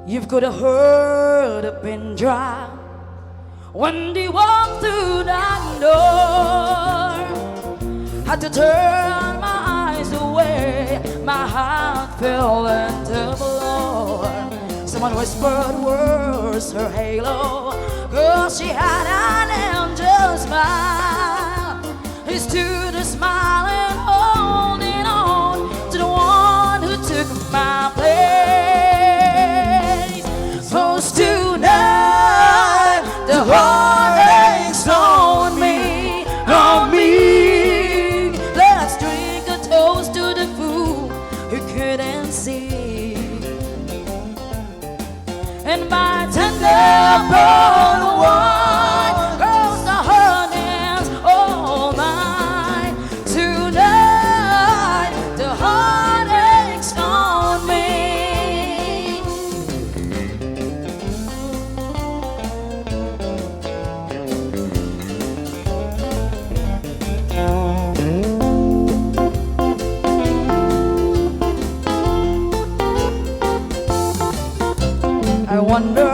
You've got a heart up and dry when they walk through that door. Had to turn my eyes away, my heart fell into the floor. Someone whispered words, her halo, 'cause she had an angel smile. He stood smiling, holding on to the one who took my place. So tonight, the heartache's on me, on me. Let's drink a toast to the fool who couldn't see. And my tender brown wine grows the honey's all mine. Tonight, the heartache's on me. I wonder